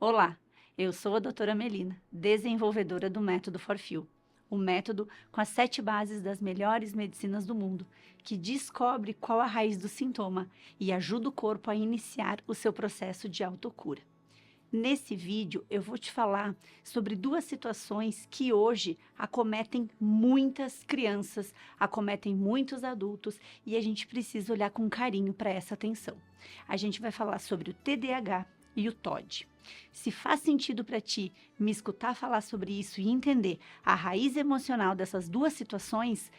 Olá, eu sou a doutora Melina, desenvolvedora do Método Forfil, o método com as 7 bases das melhores medicinas do mundo, que descobre qual a raiz do sintoma e ajuda o corpo a iniciar o seu processo de autocura. Nesse vídeo, eu vou te falar sobre 2 situações que hoje acometem muitas crianças, acometem muitos adultos e a gente precisa olhar com carinho para essa atenção. A gente vai falar sobre o TDAH e o TOD. Se faz sentido para ti me escutar falar sobre isso e entender a raiz emocional dessas 2 situações,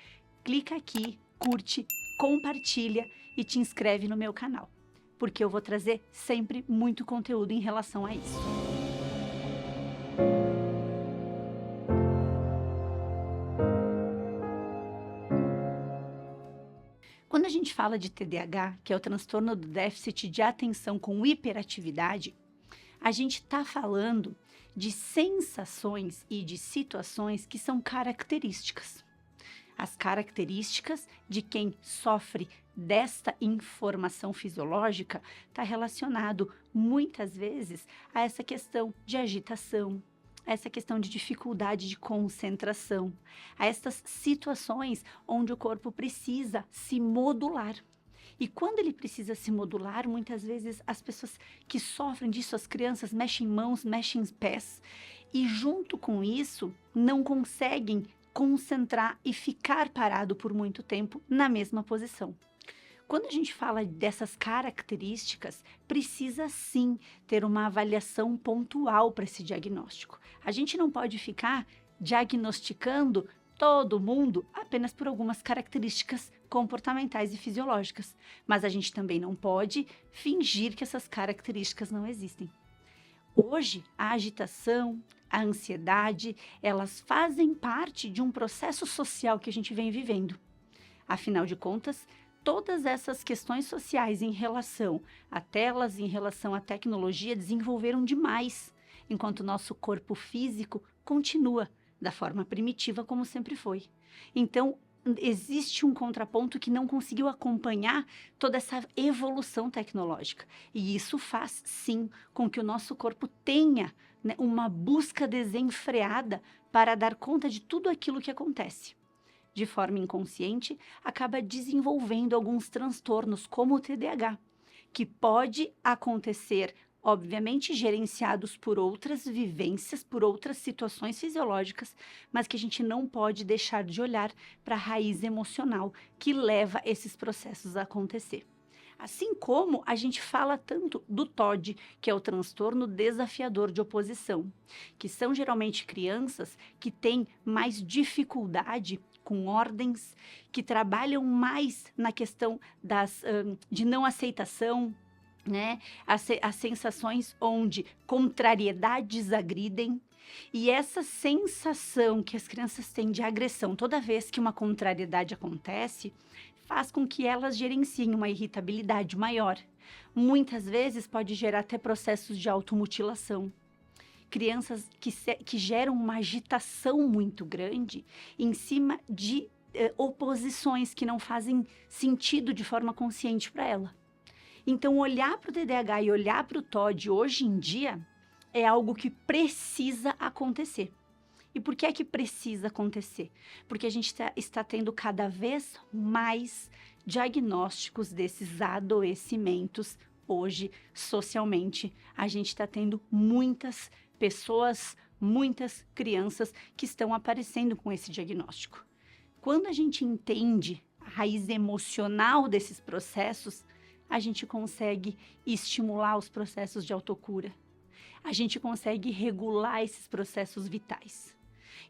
clica aqui, curte, compartilha e te inscreve no meu canal, porque eu vou trazer sempre muito conteúdo em relação a isso. Quando a gente fala de TDAH, que é o transtorno do déficit de atenção com hiperatividade, a gente está falando de sensações e de situações que são características. As características de quem sofre desta informação fisiológica está relacionado muitas vezes a essa questão de agitação, a essa questão de dificuldade de concentração, a estas situações onde o corpo precisa se modular. E quando ele precisa se modular, muitas vezes as pessoas que sofrem disso, as crianças, mexem mãos, mexem pés, e junto com isso não conseguem concentrar e ficar parado por muito tempo na mesma posição. Quando a gente fala dessas características, precisa sim ter uma avaliação pontual para esse diagnóstico. A gente não pode ficar diagnosticando todo mundo apenas por algumas características comportamentais e fisiológicas, mas a gente também não pode fingir que essas características não existem. Hoje, a agitação, a ansiedade, elas fazem parte de um processo social que a gente vem vivendo. Afinal de contas, todas essas questões sociais em relação a telas, em relação à tecnologia, desenvolveram demais, enquanto o nosso corpo físico continua da forma primitiva como sempre foi. Então, existe um contraponto que não conseguiu acompanhar toda essa evolução tecnológica. E isso faz, sim, com que o nosso corpo tenha, né, uma busca desenfreada para dar conta de tudo aquilo que acontece. De forma inconsciente, acaba desenvolvendo alguns transtornos, como o TDAH, que pode acontecer, obviamente, gerenciados por outras vivências, por outras situações fisiológicas, mas que a gente não pode deixar de olhar para a raiz emocional que leva esses processos a acontecer. Assim como a gente fala tanto do TOD, que é o transtorno desafiador de oposição, que são geralmente crianças que têm mais dificuldade com ordens, que trabalham mais na questão de não aceitação, né? As sensações onde contrariedades agridem. E essa sensação que as crianças têm de agressão toda vez que uma contrariedade acontece, faz com que elas gerenciem uma irritabilidade maior. Muitas vezes pode gerar até processos de automutilação. Crianças que geram uma agitação muito grande em cima de oposições que não fazem sentido de forma consciente para ela. Então, olhar para o TDAH e olhar para o TOD hoje em dia é algo que precisa acontecer. E por que é que precisa acontecer? Porque a gente está tendo cada vez mais diagnósticos desses adoecimentos hoje, socialmente. A gente está tendo muitas pessoas, muitas crianças que estão aparecendo com esse diagnóstico. Quando a gente entende a raiz emocional desses processos, a gente consegue estimular os processos de autocura. A gente consegue regular esses processos vitais.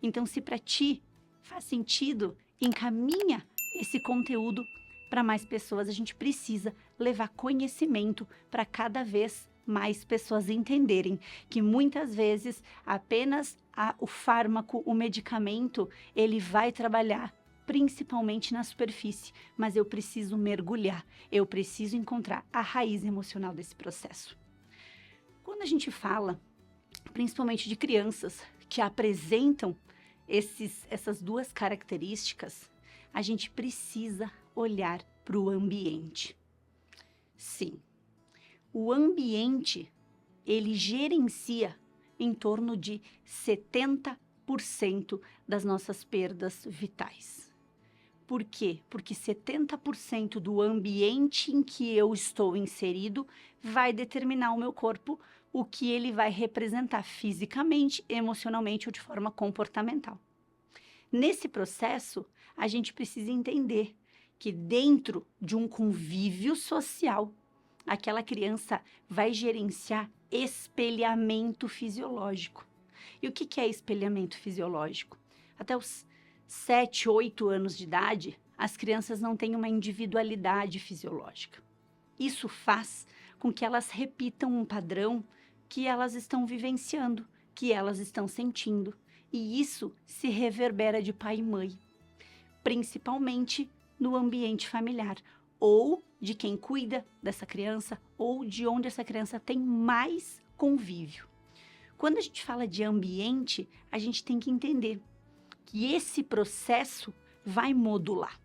Então, se para ti faz sentido, encaminha esse conteúdo para mais pessoas. A gente precisa levar conhecimento para cada vez mais pessoas entenderem que muitas vezes apenas o fármaco, o medicamento, ele vai trabalhar principalmente na superfície, mas eu preciso mergulhar, eu preciso encontrar a raiz emocional desse processo. Quando a gente fala, principalmente de crianças que apresentam essas 2 características, a gente precisa olhar para o ambiente. Sim, o ambiente ele gerencia em torno de 70% das nossas perdas vitais. Por quê? Porque 70% do ambiente em que eu estou inserido vai determinar o meu corpo, o que ele vai representar fisicamente, emocionalmente ou de forma comportamental. Nesse processo, a gente precisa entender que dentro de um convívio social, aquela criança vai gerenciar espelhamento fisiológico. E o que é espelhamento fisiológico? Até os 7, 8 anos de idade, as crianças não têm uma individualidade fisiológica. Isso faz com que elas repitam um padrão que elas estão vivenciando, que elas estão sentindo. E isso se reverbera de pai e mãe, principalmente no ambiente familiar, ou de quem cuida dessa criança, ou de onde essa criança tem mais convívio. Quando a gente fala de ambiente, a gente tem que entender que esse processo vai modular.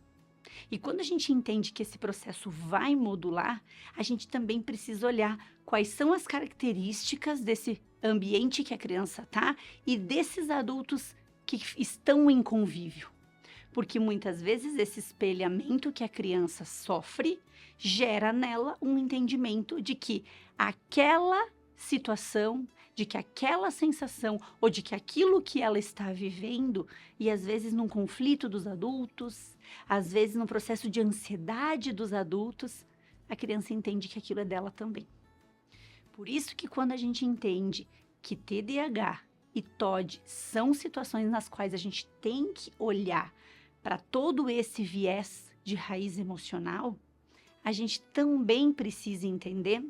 E quando a gente entende que esse processo vai modular, a gente também precisa olhar quais são as características desse ambiente que a criança está e desses adultos que estão em convívio. Porque muitas vezes esse espelhamento que a criança sofre gera nela um entendimento de que aquela situação, de que aquela sensação ou de que aquilo que ela está vivendo, e às vezes num conflito dos adultos, às vezes num processo de ansiedade dos adultos, a criança entende que aquilo é dela também. Por isso que quando a gente entende que TDAH e TOD são situações nas quais a gente tem que olhar para todo esse viés de raiz emocional, a gente também precisa entender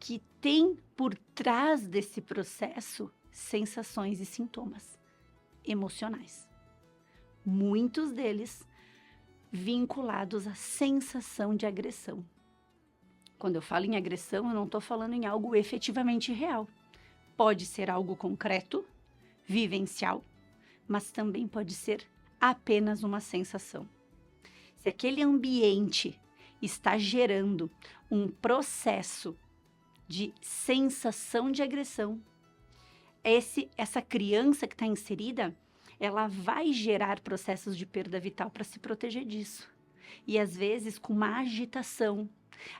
que tem por trás desse processo sensações e sintomas emocionais. Muitos deles vinculados à sensação de agressão. Quando eu falo em agressão, eu não estou falando em algo efetivamente real. Pode ser algo concreto, vivencial, mas também pode ser apenas uma sensação. Se aquele ambiente está gerando um processo de sensação de agressão, essa criança que está inserida, ela vai gerar processos de perda vital para se proteger disso. E às vezes com uma agitação,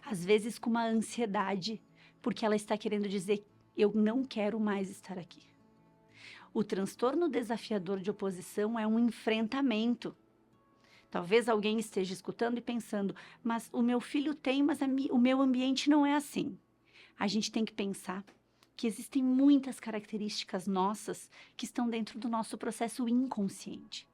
às vezes com uma ansiedade, porque ela está querendo dizer, eu não quero mais estar aqui. O transtorno desafiador de oposição é um enfrentamento. Talvez alguém esteja escutando e pensando, mas o meu filho tem, mas o meu ambiente não é assim. A gente tem que pensar que existem muitas características nossas que estão dentro do nosso processo inconsciente.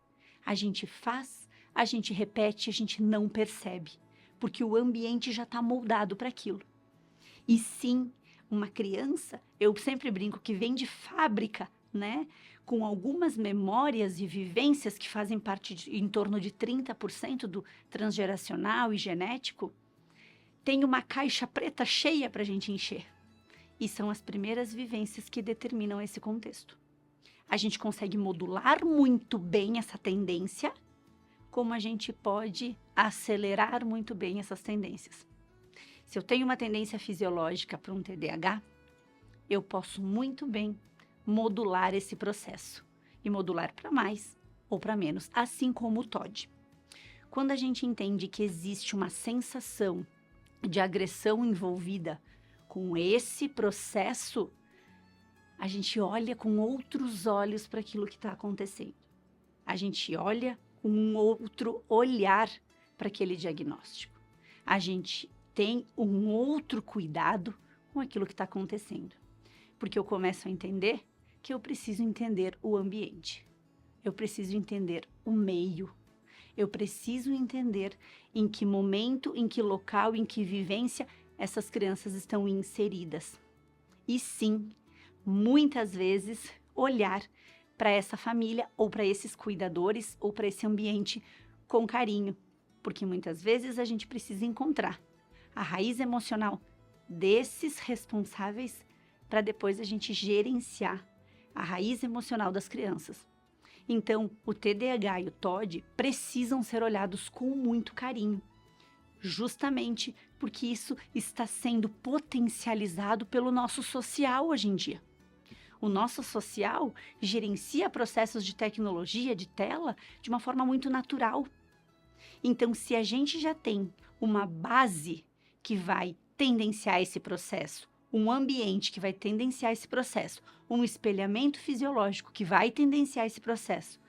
A gente faz, a gente repete, a gente não percebe, porque o ambiente já está moldado para aquilo. E sim, uma criança, eu sempre brinco que vem de fábrica, né? Com algumas memórias e vivências que fazem parte em torno de 30% do transgeracional e genético, tem uma caixa preta cheia para a gente encher. E são as primeiras vivências que determinam esse contexto. A gente consegue modular muito bem essa tendência, como a gente pode acelerar muito bem essas tendências. Se eu tenho uma tendência fisiológica para um TDAH, eu posso muito bem modular esse processo e modular para mais ou para menos, assim como o TOD. Quando a gente entende que existe uma sensação de agressão envolvida com esse processo, a gente olha com outros olhos para aquilo que está acontecendo. A gente olha com um outro olhar para aquele diagnóstico. A gente tem um outro cuidado com aquilo que está acontecendo. Porque eu começo a entender que eu preciso entender o ambiente. Eu preciso entender o meio. Eu preciso entender em que momento, em que local, em que vivência essas crianças estão inseridas. E sim, muitas vezes, olhar para essa família ou para esses cuidadores ou para esse ambiente com carinho. Porque muitas vezes a gente precisa encontrar a raiz emocional desses responsáveis para depois a gente gerenciar a raiz emocional das crianças. Então, o TDAH e o TOD precisam ser olhados com muito carinho, Justamente porque isso está sendo potencializado pelo nosso social hoje em dia. O nosso social gerencia processos de tecnologia, de tela, de uma forma muito natural. Então, se a gente já tem uma base que vai tendenciar esse processo, um ambiente que vai tendenciar esse processo, um espelhamento fisiológico que vai tendenciar esse processo,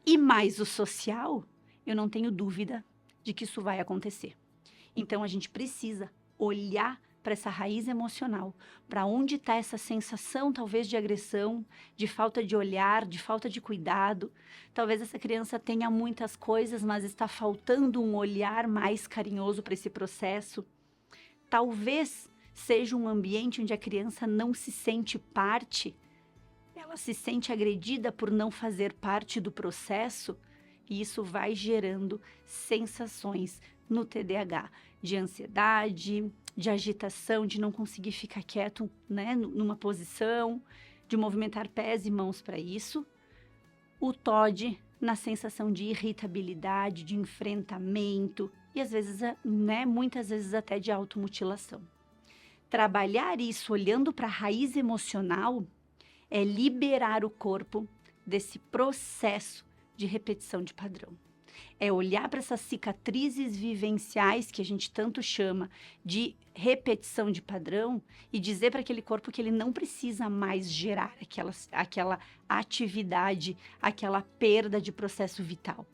e mais o social, eu não tenho dúvida de que isso vai acontecer. Então, a gente precisa olhar para essa raiz emocional, para onde está essa sensação, talvez, de agressão, de falta de olhar, de falta de cuidado. Talvez essa criança tenha muitas coisas, mas está faltando um olhar mais carinhoso para esse processo. Talvez seja um ambiente onde a criança não se sente parte, ela se sente agredida por não fazer parte do processo, e isso vai gerando sensações no TDAH, de ansiedade, de agitação, de não conseguir ficar quieto, né, numa posição, de movimentar pés e mãos para isso. O TOD na sensação de irritabilidade, de enfrentamento e às vezes, né, muitas vezes até de automutilação. Trabalhar isso olhando para a raiz emocional é liberar o corpo desse processo de repetição de padrão. É olhar para essas cicatrizes vivenciais que a gente tanto chama de repetição de padrão e dizer para aquele corpo que ele não precisa mais gerar aquela atividade, aquela perda de processo vital.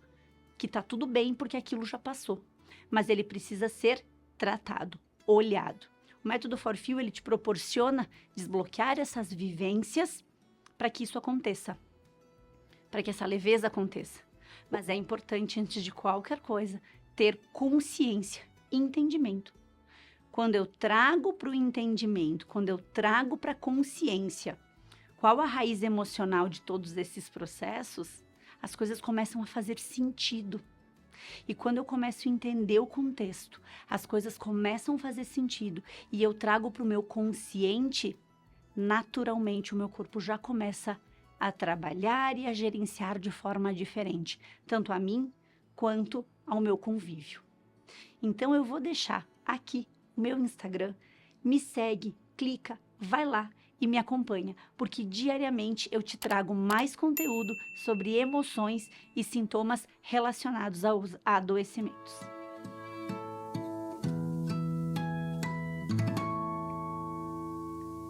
Que tá tudo bem porque aquilo já passou, mas ele precisa ser tratado, olhado. O método Forfeel, ele te proporciona desbloquear essas vivências para que isso aconteça, para que essa leveza aconteça. Mas é importante, antes de qualquer coisa, ter consciência, entendimento. Quando eu trago para o entendimento, quando eu trago para a consciência qual a raiz emocional de todos esses processos, as coisas começam a fazer sentido. E quando eu começo a entender o contexto, as coisas começam a fazer sentido e eu trago para o meu consciente, naturalmente o meu corpo já começa a trabalhar e a gerenciar de forma diferente, tanto a mim quanto ao meu convívio. Então eu vou deixar aqui o meu Instagram, me segue, clica, vai lá e me acompanha, porque diariamente eu te trago mais conteúdo sobre emoções e sintomas relacionados aos adoecimentos.